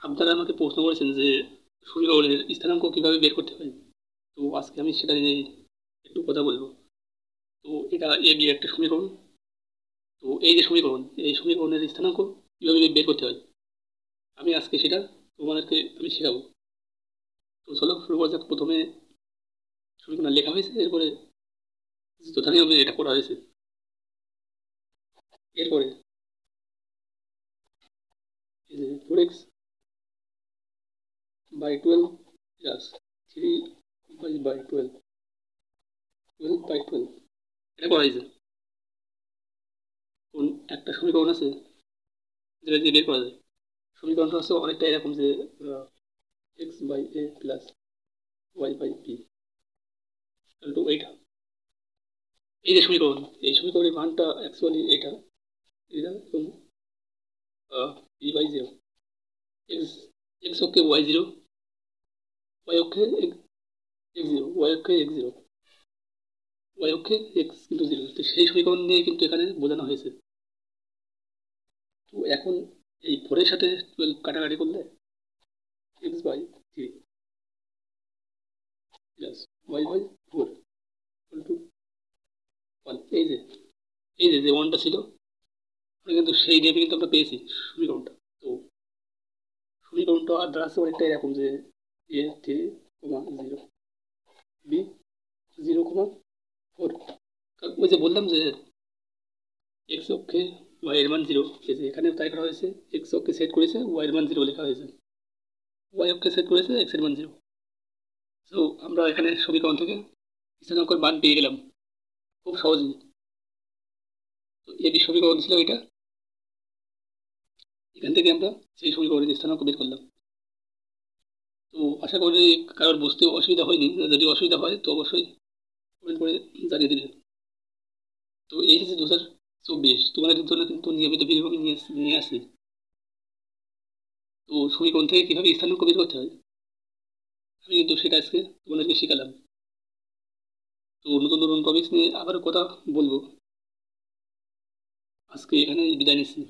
আপনারা আমাকে প্রশ্ন করেছেন যে সমীকরণের স্থানাঙ্ক কিভাবে বের করতে হয়। তো আজকে আমি সেটা নিয়ে একটু কথা বলবো। তো এটা এ বি একটা সমীকরণ। তো এই যে সমীকরণ, এই সমীকরণের স্থানাঙ্ক কিভাবে বের করতে হয় আমি আজকে সেটা তোমাদেরকে আমি শেখাবো। তো চলো শুরু করা যাক। প্রথমে সমীকরণ লেখা হয়েছে, এরপরে যথানিয়মে এটা করা হয়েছে। এরপরে এই যে 4x by 12 plus 3 by 12 by 12 এটা করা হয়েছে। কোন একটা সমীকরণ আছে যেটা দিয়ে বের করা যায়। সমীকরণটা হচ্ছে অনেকটা এরকম যে X by A plus Y by B to এইটা। এই যে সমীকরণ, এই সমীকরণের মানটা অ্যাকচুয়ালি এটা এটা এবং B by zero. X X অক্ষে ওয়াই জিরো, ওয়াই অক্ষে এক্স জিরো, ওয়াই অক্ষে এক্স জিরো, ওয়াই অক্ষে এক্স কিন্তু জিরো। তো সেই সমীকরণ নিয়ে কিন্তু এখানে বোঝানো হয়েছে। তো এখন এই ফোরের সাথে 12 কাটাকাটি করলে X by three plus Y by four to one. এই যে ওয়ানটা ছিল, আমরা কিন্তু সেই নিয়ে কিন্তু আমরা পেয়েছি সমীকরণটা। তো সমীকরণটা আর দাঁড়াচ্ছে অনেকটা এরকম যে এ থ্রি কমা জিরো, বি জিরো কমা ফোর। ওই যে বললাম যে এক্স অক্ষে ওয়াই এর মান জিরো, এই যে এখানে তাই করা হয়েছে। এক্স অক্ষে সেট করেছে, ওয়াই এর মান জিরো লেখা হয়েছে। ওয়াই অক্ষে সেট করেছে, এক্স এর মান জিরো। তো আমরা এখানে সমীকরণ থেকে স্থানাঙ্কের মান পেয়ে গেলাম খুব সহজেই। তো এই যে সমীকরণ ছিল এটা, এখান থেকে আমরা সেই সমীকরণের স্থানাঙ্ক বের করলাম। তো আশা করি কারোর বুঝতে অসুবিধা হয়নি। যদি অসুবিধা হয় তো অবশ্যই কমেন্ট করে জানিয়ে দেবেন। তো এই যে 2024 তোমাদের জন্য কিন্তু নিয়মিত ভিডিও আমি নিয়ে আসি। তো সমীকরণ থেকে কিভাবে স্থানাঙ্ক বের করতে হয় আমি কিন্তু সেটা আজকে তোমাদেরকে শেখালাম। তো নতুন নতুন টপিক্স নিয়ে আবার কথা বলবো। আজকে এখানে বিদায় নিচ্ছি।